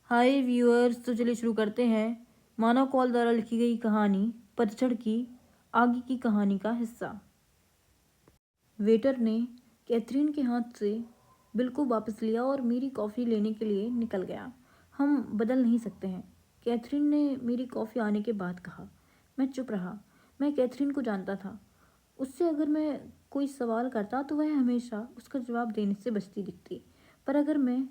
हाय viewers, तो चलिए शुरू करते हैं। मानव कौल द्वारा लिखी गई कहानी पतझड़ की आगे की कहानी का हिस्सा। वेटर ने कैथरीन के हाथ से बिल को वापस लिया और मेरी कॉफ़ी लेने के लिए निकल गया। हम बदल नहीं सकते हैं, कैथरीन ने मेरी कॉफ़ी आने के बाद कहा। मैं चुप रहा। मैं कैथरीन को जानता था। उससे अगर मैं कोई सवाल करता तो वह हमेशा उसका जवाब देने से बचती दिखती। पर अगर मैं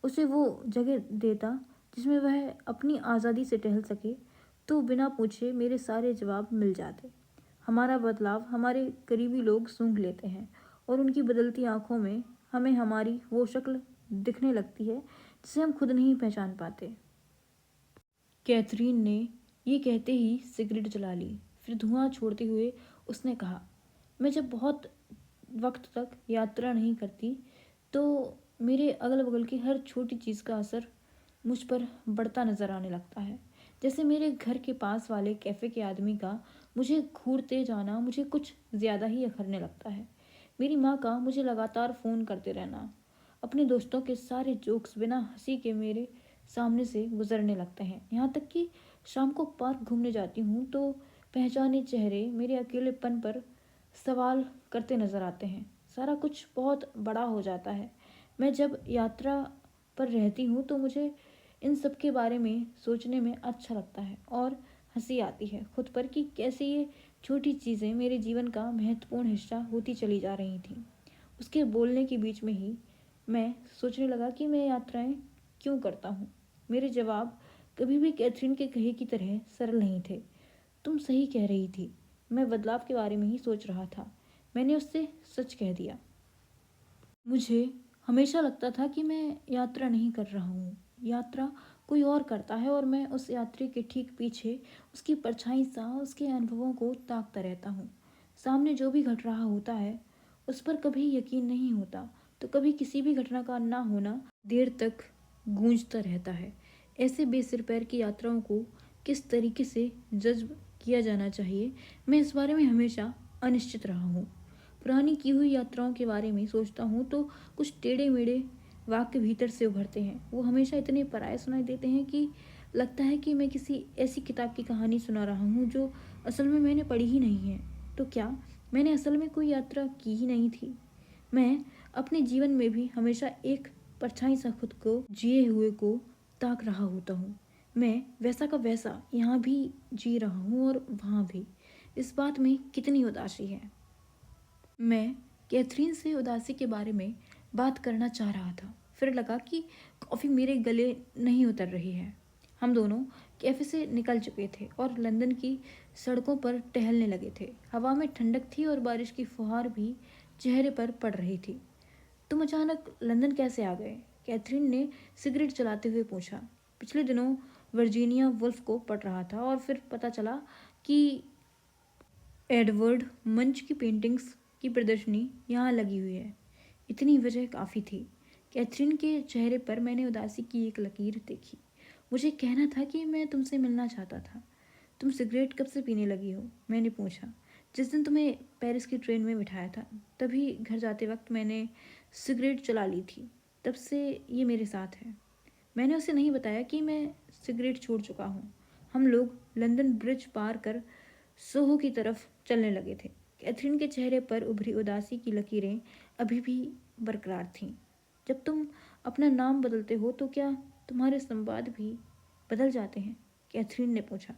उसे वो जगह देता जिसमें वह अपनी आज़ादी से टहल सके, तो बिना पूछे मेरे सारे जवाब मिल जाते। हमारा बदलाव हमारे करीबी लोग सूंघ लेते हैं और उनकी बदलती आंखों में हमें हमारी वो शक्ल दिखने लगती है जिसे हम खुद नहीं पहचान पाते। कैथरीन ने ये कहते ही सिगरेट जला ली। फिर धुआं छोड़ते हुए उसने कहा, मैं जब बहुत वक्त तक यात्रा नहीं करती तो मेरे अगल बगल की हर छोटी चीज़ का असर मुझ पर बढ़ता नज़र आने लगता है। जैसे मेरे घर के पास वाले कैफ़े के आदमी का मुझे घूरते जाना मुझे कुछ ज़्यादा ही अखरने लगता है। मेरी माँ का मुझे लगातार फ़ोन करते रहना, अपने दोस्तों के सारे जोक्स बिना हंसी के मेरे सामने से गुजरने लगते हैं। यहाँ तक कि शाम को पार्क घूमने जाती हूँ तो पहचाने चेहरे मेरे अकेलेपन पर सवाल करते नज़र आते हैं। सारा कुछ बहुत बड़ा हो जाता है। मैं जब यात्रा पर रहती हूँ तो मुझे इन सब के बारे में सोचने में अच्छा लगता है और हंसी आती है खुद पर कि कैसे ये छोटी चीज़ें मेरे जीवन का महत्वपूर्ण हिस्सा होती चली जा रही थीं। उसके बोलने के बीच में ही मैं सोचने लगा कि मैं यात्राएं क्यों करता हूँ। मेरे जवाब कभी भी कैथरीन के कहे की तरह सरल नहीं थे। तुम सही कह रही थी, मैं बदलाव के बारे में ही सोच रहा था, मैंने उससे सच कह दिया। मुझे हमेशा लगता था कि मैं यात्रा नहीं कर रहा हूँ, यात्रा कोई और करता है और मैं उस यात्री के ठीक पीछे उसकी परछाई सा उसके अनुभवों को ताकता रहता हूँ। सामने जो भी घट रहा होता है उस पर कभी यकीन नहीं होता, तो कभी किसी भी घटना का ना होना देर तक गूंजता रहता है। ऐसे बेसिर पैर की यात्राओं को किस तरीके से जज्ब किया जाना चाहिए, मैं इस बारे में हमेशा अनिश्चित रहा हूँ। पुरानी की हुई यात्राओं के बारे में सोचता हूँ तो कुछ टेढ़े मेढ़े वाक्य भीतर से उभरते हैं। वो हमेशा इतने पराये सुनाई देते हैं कि लगता है कि मैं किसी ऐसी किताब की कहानी सुना रहा हूँ जो असल में मैंने पढ़ी ही नहीं है। तो क्या मैंने असल में कोई यात्रा की ही नहीं थी? मैं अपने जीवन में भी हमेशा एक परछाई सा खुद को जिए हुए को ताक रहा होता हूँ। मैं वैसा का वैसा यहाँ भी जी रहा हूँ और वहाँ भी। इस बात में कितनी उदासी है। मैं कैथरीन से उदासी के बारे में बात करना चाह रहा था, फिर लगा कि कॉफ़ी मेरे गले नहीं उतर रही है। हम दोनों कैफ़े से निकल चुके थे और लंदन की सड़कों पर टहलने लगे थे। हवा में ठंडक थी और बारिश की फुहार भी चेहरे पर पड़ रही थी। तुम अचानक लंदन कैसे आ गए? कैथरीन ने सिगरेट चलाते हुए पूछा। पिछले दिनों वर्जीनिया वुल्फ को पढ़ रहा था और फिर पता चला कि एडवर्ड मंच की पेंटिंग्स की प्रदर्शनी यहाँ लगी हुई है। इतनी वजह काफ़ी थी। कैथरीन के चेहरे पर मैंने उदासी की एक लकीर देखी। मुझे कहना था कि मैं तुमसे मिलना चाहता था। तुम सिगरेट कब से पीने लगी हो? मैंने पूछा। जिस दिन तुम्हें पेरिस की ट्रेन में बिठाया था, तभी घर जाते वक्त मैंने सिगरेट चला ली थी। तब से ये मेरे साथ है। मैंने उसे नहीं बताया कि मैं सिगरेट छोड़ चुका हूँ। हम लोग लंदन ब्रिज पार कर सोहो की तरफ चलने लगे थे। कैथरीन के चेहरे पर उभरी उदासी की लकीरें अभी भी बरकरार थीं। जब तुम अपना नाम बदलते हो तो क्या तुम्हारे संवाद भी बदल जाते हैं? कैथरीन ने पूछा।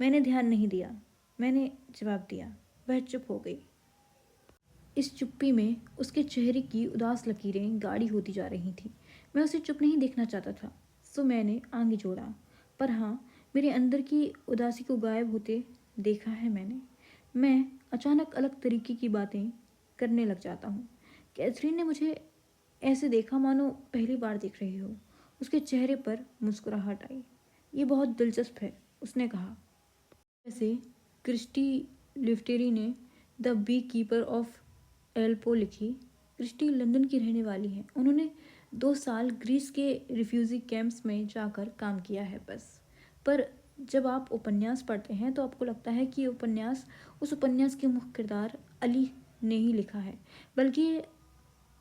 मैंने ध्यान नहीं दिया। मैंने जवाब दिया। वह चुप हो गई। इस चुप्पी में उसके चेहरे की उदास लकीरें गाढ़ी होती जा रही थीं। मैं उसे चुप नहीं देखना चाहता था, सो मैंने आगे जोड़ा। पर हाँ, मेरे अंदर की उदासी को गायब होते देखा है मैंने। मैं अचानक अलग तरीके की बातें करने लग जाता हूँ। कैथरीन ने मुझे ऐसे देखा मानो पहली बार देख रही हो। उसके चेहरे पर मुस्कुराहट आई। ये बहुत दिलचस्प है, उसने कहा। जैसे क्रिस्टी लिफ्टेरी ने the beekeeper of Aleppo लिखी। क्रिस्टी लंदन की रहने वाली है। उन्होंने 2 साल ग्रीस के रिफ्यूजी कैंप्स में जाकर काम किया है बस। पर जब आप उपन्यास पढ़ते हैं तो आपको लगता है कि उपन्यास उस उपन्यास के मुख्य किरदार अली ने ही लिखा है, बल्कि ये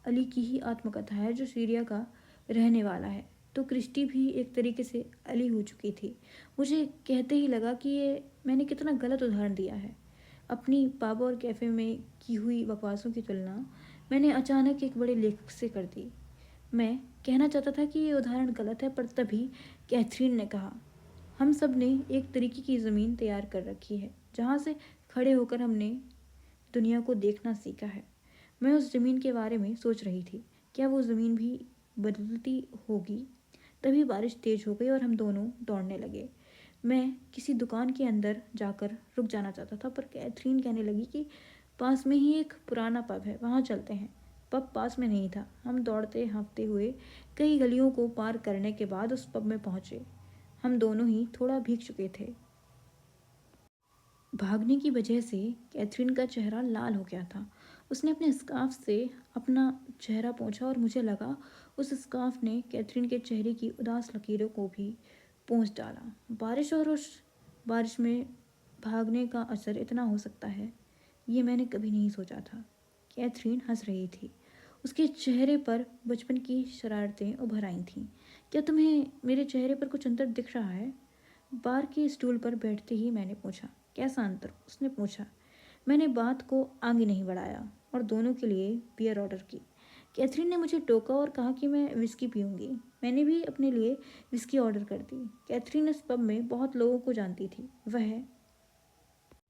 अली की ही आत्मकथा है जो सीरिया का रहने वाला है। तो क्रिस्टी भी एक तरीके से अली हो चुकी थी। मुझे कहते ही लगा कि ये मैंने कितना गलत उदाहरण दिया है। अपनी पब और कैफ़े में की हुई बकवासों की तुलना मैंने अचानक एक बड़े लेखक से कर दी। मैं कहना चाहता था कि ये उदाहरण गलत है, पर तभी कैथरीन ने कहा, हम सब ने एक तरीके की ज़मीन तैयार कर रखी है जहाँ से खड़े होकर हमने दुनिया को देखना सीखा है। मैं उस ज़मीन के बारे में सोच रही थी, क्या वो ज़मीन भी बदलती होगी। तभी बारिश तेज़ हो गई और हम दोनों दौड़ने लगे। मैं किसी दुकान के अंदर जाकर रुक जाना चाहता था, पर कैथरीन कहने लगी कि पास में ही एक पुराना पब है, वहाँ चलते हैं। पब पास में नहीं था। हम दौड़ते हाँफते हुए कई गलियों को पार करने के बाद उस पब में पहुँचे। हम दोनों ही थोड़ा भीग चुके थे। भागने की वजह से कैथरीन का चेहरा लाल हो गया था। उसने अपने स्कार्फ से अपना चेहरा पोंछा और मुझे लगा उस स्कार्फ ने कैथरीन के चेहरे की उदास लकीरों को भी पोंछ डाला। बारिश और उस बारिश में भागने का असर इतना हो सकता है, ये मैंने कभी नहीं सोचा था। कैथरीन हंस रही थी। उसके चेहरे पर बचपन की शरारतें उभर आई थीं। क्या तुम्हें मेरे चेहरे पर कुछ अंतर दिख रहा है? बार के स्टूल पर बैठते ही मैंने पूछा। कैसा अंतर? उसने पूछा। मैंने बात को आगे नहीं बढ़ाया और दोनों के लिए बियर ऑर्डर की। कैथरीन ने मुझे टोका और कहा कि मैं विस्की पीऊंगी। मैंने भी अपने लिए विस्की ऑर्डर कर दी। कैथरीन इस पब में बहुत लोगों को जानती थी। वह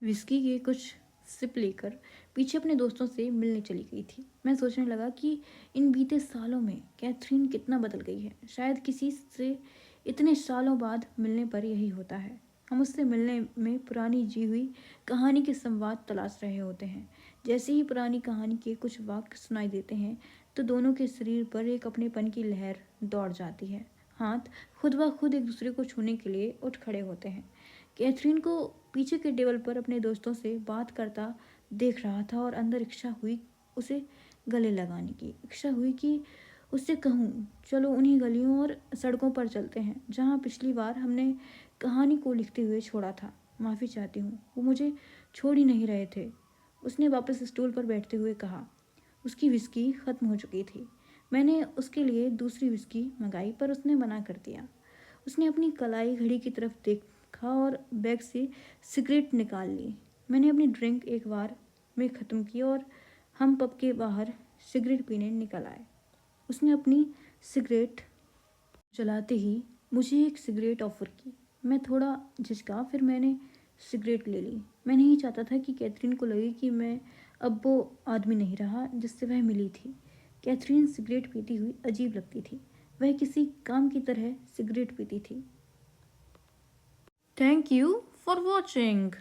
विस्की के कुछ सिप लेकर पीछे अपने दोस्तों से मिलने चली गई थी। मैं सोचने लगा कि इन बीते सालों में कैथरीन कितना बदल गई है। शायद किसी से इतने सालों बाद मिलने पर यही होता है। हम उससे मिलने में पुरानी जी हुई कहानी के संवाद तलाश रहे होते हैं। जैसे ही पुरानी कहानी के कुछ वाक्य सुनाई देते हैं तो दोनों के शरीर पर एक अपनेपन की लहर दौड़ जाती है। हाथ खुद ब खुद एक दूसरे को छूने के लिए उठ खड़े होते हैं। कैथरीन को पीछे के टेबल पर अपने दोस्तों से बात करता देख रहा था और अंदर इच्छा हुई उसे गले लगाने की। इच्छा हुई कि उससे कहूँ, चलो उन्हीं गलियों और सड़कों पर चलते हैं जहाँ पिछली बार हमने कहानी को लिखते हुए छोड़ा था। माफ़ी चाहती हूँ, वो मुझे छोड़ ही नहीं रहे थे, उसने वापस स्टूल पर बैठते हुए कहा। उसकी विस्की ख़त्म हो चुकी थी। मैंने उसके लिए दूसरी विस्की मंगाई, पर उसने मना कर दिया। उसने अपनी कलाई घड़ी की तरफ देखा और बैग से सिगरेट निकाल ली। मैंने अपनी ड्रिंक एक बार में ख़त्म की और हम पब के बाहर सिगरेट पीने निकल आए। उसने अपनी सिगरेट जलाते ही मुझे एक सिगरेट ऑफ़र की। मैं थोड़ा झिझका, फिर मैंने सिगरेट ले ली। मैं नहीं चाहता था कि कैथरीन को लगे कि मैं अब वो आदमी नहीं रहा जिससे वह मिली थी। कैथरीन सिगरेट पीती हुई अजीब लगती थी। वह किसी काम की तरह सिगरेट पीती थी। Thank you for watching.